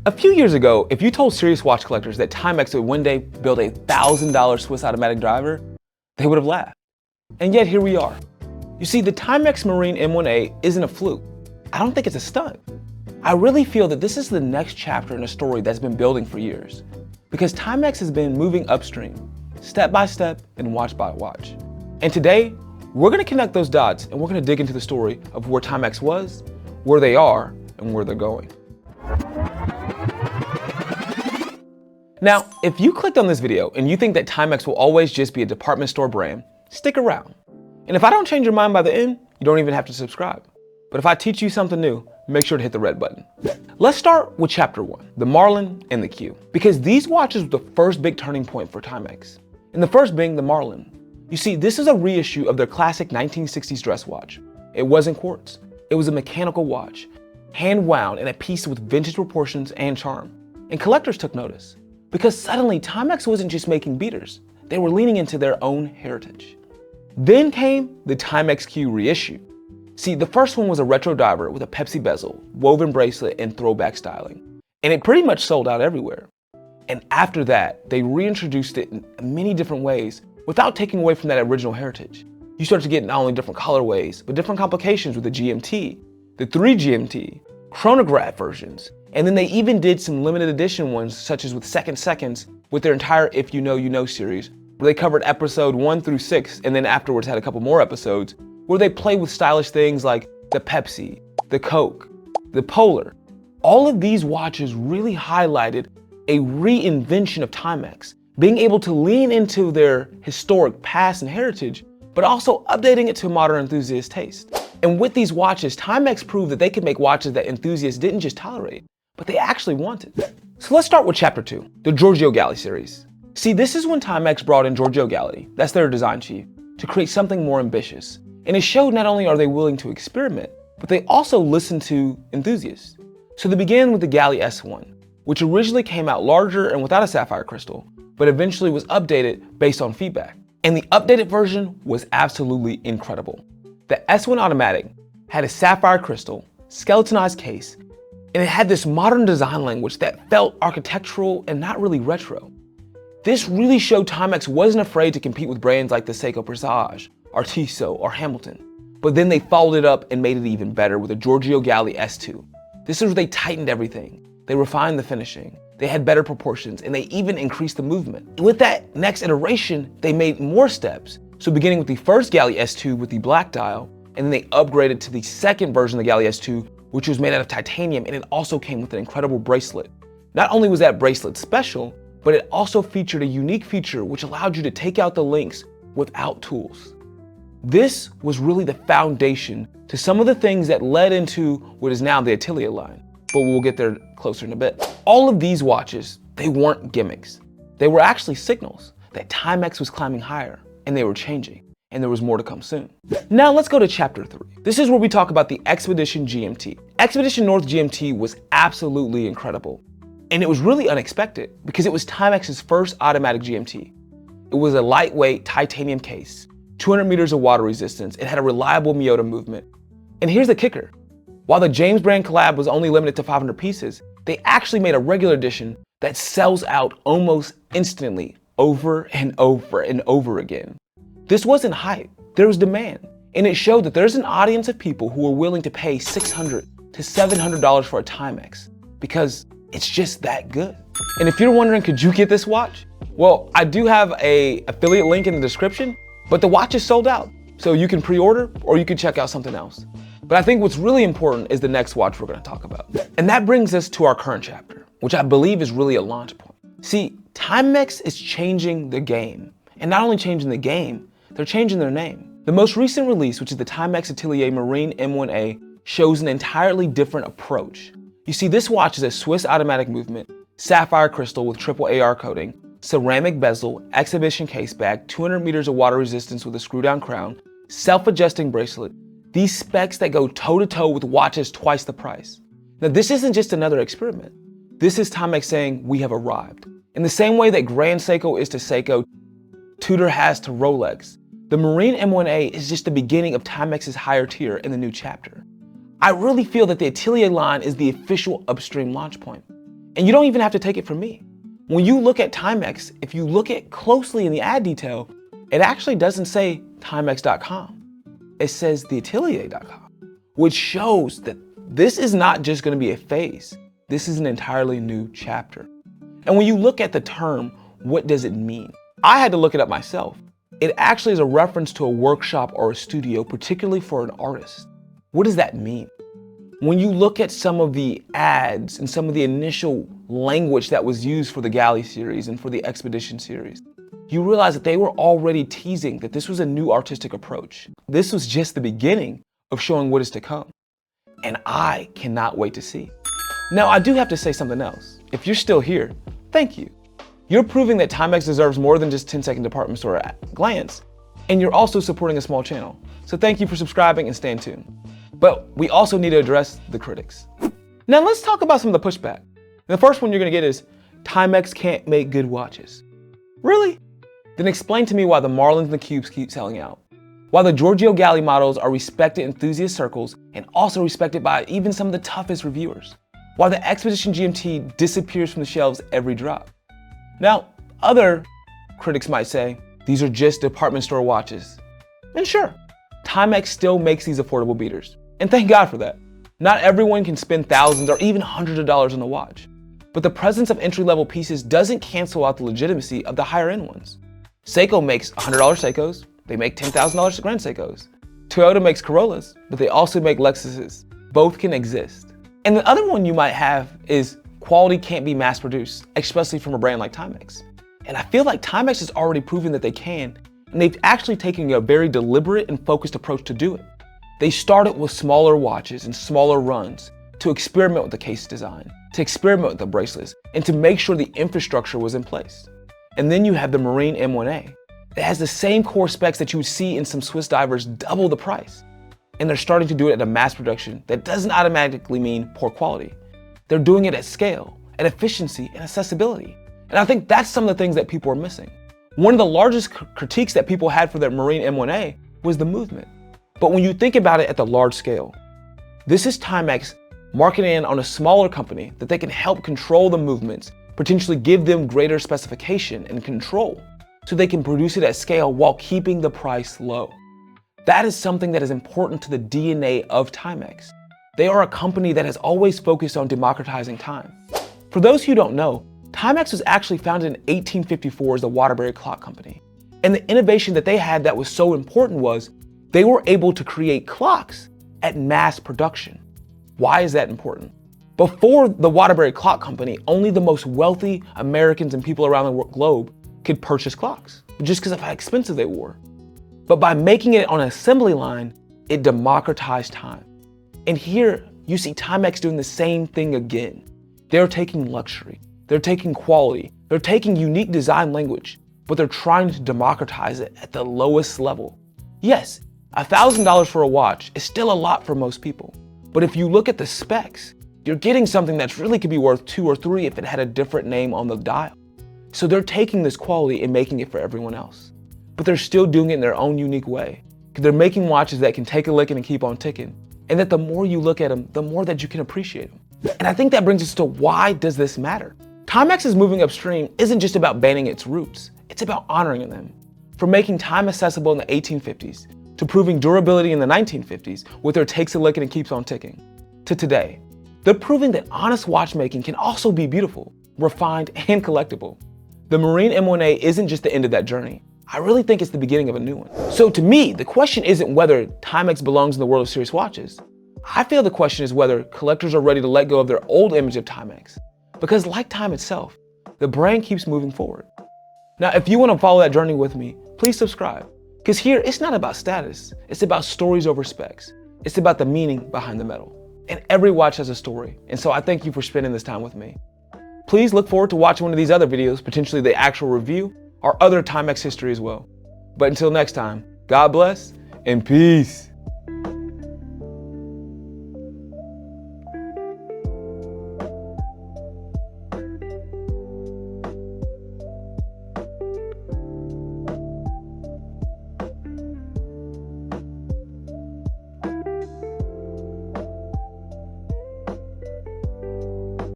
A few years ago, if you told serious watch collectors that Timex would one day build a $1,000 Swiss automatic driver, they would have laughed. And yet here we are. You see, the Timex Marine M1A isn't a fluke. I don't think it's a stunt. I really feel that this is the next chapter in a story that's been building for years, because Timex has been moving upstream, step by step and watch by watch. And today, we're gonna connect those dots and we're gonna dig into the story of where Timex was, where they are, and where they're going. Now, if you clicked on this video and you think that Timex will always just be a department store brand, stick around. And if I don't change your mind by the end, you don't even have to subscribe. But if I teach you something new, make sure to hit the red button. Let's start with chapter 1, the Marlin and the Q, because these watches were the first big turning point for Timex. And the first being the Marlin. You see, this is a reissue of their classic 1960s dress watch. It wasn't quartz. It was a mechanical watch, hand wound in a piece with vintage proportions and charm. And collectors took notice, because suddenly Timex wasn't just making beaters, they were leaning into their own heritage. Then came the Timex Q reissue. See, the first one was a retro diver with a Pepsi bezel, woven bracelet, and throwback styling. And it pretty much sold out everywhere. And after that, they reintroduced it in many different ways without taking away from that original heritage. You start to get not only different colorways, but different complications with the GMT, the 3 GMT, chronograph versions, and then they even did some limited edition ones, such as with Second Seconds, with their entire If You Know, You Know series, where they covered episode 1 through 6, and then afterwards had a couple more episodes, where they play with stylish things like the Pepsi, the Coke, the Polar. All of these watches really highlighted a reinvention of Timex, being able to lean into their historic past and heritage, but also updating it to modern enthusiast taste. And with these watches, Timex proved that they could make watches that enthusiasts didn't just tolerate, but they actually wanted. So let's start with chapter 2, the Giorgio Galli series. See, this is when Timex brought in Giorgio Galli, that's their design chief, to create something more ambitious. And it showed not only are they willing to experiment, but they also listen to enthusiasts. So they began with the Galle S1, which originally came out larger and without a sapphire crystal, but eventually was updated based on feedback. And the updated version was absolutely incredible. The S1 automatic had a sapphire crystal, skeletonized case, and it had this modern design language that felt architectural and not really retro. This really showed Timex wasn't afraid to compete with brands like the Seiko Presage, Artiso, or Hamilton. But then they followed it up and made it even better with a Giorgio Galli S2. This is where they tightened everything. They refined the finishing, they had better proportions, and they even increased the movement. With that next iteration, they made more steps. So beginning with the first Galli S2 with the black dial, and then they upgraded to the second version of the Galli S2, which was made out of titanium, and it also came with an incredible bracelet. Not only was that bracelet special, but it also featured a unique feature which allowed you to take out the links without tools. This was really the foundation to some of the things that led into what is now the Itailier line, but we'll get there closer in a bit. All of these watches, they weren't gimmicks. They were actually signals that Timex was climbing higher, and they were changing, and there was more to come soon. Now let's go to chapter 3. This is where we talk about the Expedition GMT. Expedition North GMT was absolutely incredible. And it was really unexpected because it was Timex's first automatic GMT. It was a lightweight titanium case, 200 meters of water resistance. It had a reliable Miyota movement. And here's the kicker. While the James brand collab was only limited to 500 pieces, they actually made a regular edition that sells out almost instantly over and over and over again. This wasn't hype, there was demand. And it showed that there's an audience of people who are willing to pay $600 to $700 for a Timex because it's just that good. And if you're wondering, could you get this watch? Well, I do have an affiliate link in the description, but the watch is sold out. So you can pre-order or you can check out something else. But I think what's really important is the next watch we're gonna talk about. And that brings us to our current chapter, which I believe is really a launch point. See, Timex is changing the game. And not only changing the game, they're changing their name. The most recent release, which is the Timex Itailier Marine M1A, shows an entirely different approach. You see, this watch is a Swiss automatic movement, sapphire crystal with triple AR coating, ceramic bezel, exhibition case bag, 200 meters of water resistance with a screw down crown, self-adjusting bracelet. These specs that go toe to toe with watches twice the price. Now, this isn't just another experiment. This is Timex saying we have arrived. In the same way that Grand Seiko is to Seiko, Tudor has to Rolex, the Marine M1A is just the beginning of Timex's higher tier in the new chapter. I really feel that the Itailier line is the official upstream launch point. And you don't even have to take it from me. When you look at Timex, if you look at closely in the ad detail, it actually doesn't say Timex.com. It says theatelier.com, which shows that this is not just going to be a phase. This is an entirely new chapter. And when you look at the term, what does it mean? I had to look it up myself. It actually is a reference to a workshop or a studio, particularly for an artist. What does that mean? When you look at some of the ads and some of the initial language that was used for the Galle series and for the Expedition series, you realize that they were already teasing that this was a new artistic approach. This was just the beginning of showing what is to come. And I cannot wait to see. Now, I do have to say something else. If you're still here, thank you. You're proving that Timex deserves more than just 10-second department store glance, and you're also supporting a small channel. So thank you for subscribing and staying tuned. But we also need to address the critics. Now let's talk about some of the pushback. The first one you're gonna get is, Timex can't make good watches. Really? Then explain to me why the Marlins and the Qs keep selling out. Why the Giorgio Galli models are respected in enthusiast circles and also respected by even some of the toughest reviewers. Why the Expedition GMT disappears from the shelves every drop. Now, other critics might say, these are just department store watches. And sure, Timex still makes these affordable beaters. And thank God for that. Not everyone can spend thousands or even hundreds of dollars on a watch. But the presence of entry-level pieces doesn't cancel out the legitimacy of the higher-end ones. Seiko makes $100 Seikos. They make $10,000 Grand Seikos. Toyota makes Corollas, but they also make Lexuses. Both can exist. And the other one you might have is quality can't be mass-produced, especially from a brand like Timex. And I feel like Timex has already proven that they can, and they've actually taken a very deliberate and focused approach to do it. They started with smaller watches and smaller runs to experiment with the case design, to experiment with the bracelets, and to make sure the infrastructure was in place. And then you have the Marine M1A. It has the same core specs that you would see in some Swiss divers, double the price. And they're starting to do it at a mass production that doesn't automatically mean poor quality. They're doing it at scale, at efficiency, and accessibility. And I think that's some of the things that people are missing. One of the largest critiques that people had for their Marine M1A was the movement. But when you think about it at the large scale, this is Timex marketing in on a smaller company that they can help control the movements, potentially give them greater specification and control, so they can produce it at scale while keeping the price low. That is something that is important to the DNA of Timex. They are a company that has always focused on democratizing time. For those who don't know, Timex was actually founded in 1854 as the Waterbury Clock Company. And the innovation that they had that was so important was they were able to create clocks at mass production. Why is that important? Before the Waterbury Clock Company, only the most wealthy Americans and people around the globe could purchase clocks, just because of how expensive they were. But by making it on an assembly line, it democratized time. And here you see Timex doing the same thing again. They're taking luxury, they're taking quality, they're taking unique design language, but they're trying to democratize it at the lowest level. Yes, $1,000 for a watch is still a lot for most people. But if you look at the specs, you're getting something that's really could be worth 2 or 3 if it had a different name on the dial. So they're taking this quality and making it for everyone else. But they're still doing it in their own unique way. Because they're making watches that can take a licking and keep on ticking. And that the more you look at them, the more that you can appreciate them. And I think that brings us to why does this matter? Timex's moving upstream isn't just about banning its roots. It's about honoring them. From making time accessible in the 1850s, to proving durability in the 1950s with their takes a licking and keeps on ticking, to today. They're proving that honest watchmaking can also be beautiful, refined, and collectible. The Marine M1A isn't just the end of that journey. I really think it's the beginning of a new one. So to me, the question isn't whether Timex belongs in the world of serious watches. I feel the question is whether collectors are ready to let go of their old image of Timex. Because like time itself, the brand keeps moving forward. Now, if you want to follow that journey with me, please subscribe. Because here, it's not about status. It's about stories over specs. It's about the meaning behind the metal. And every watch has a story. And so I thank you for spending this time with me. Please look forward to watching one of these other videos, potentially the actual review, or other Timex history as well. But until next time, God bless and peace.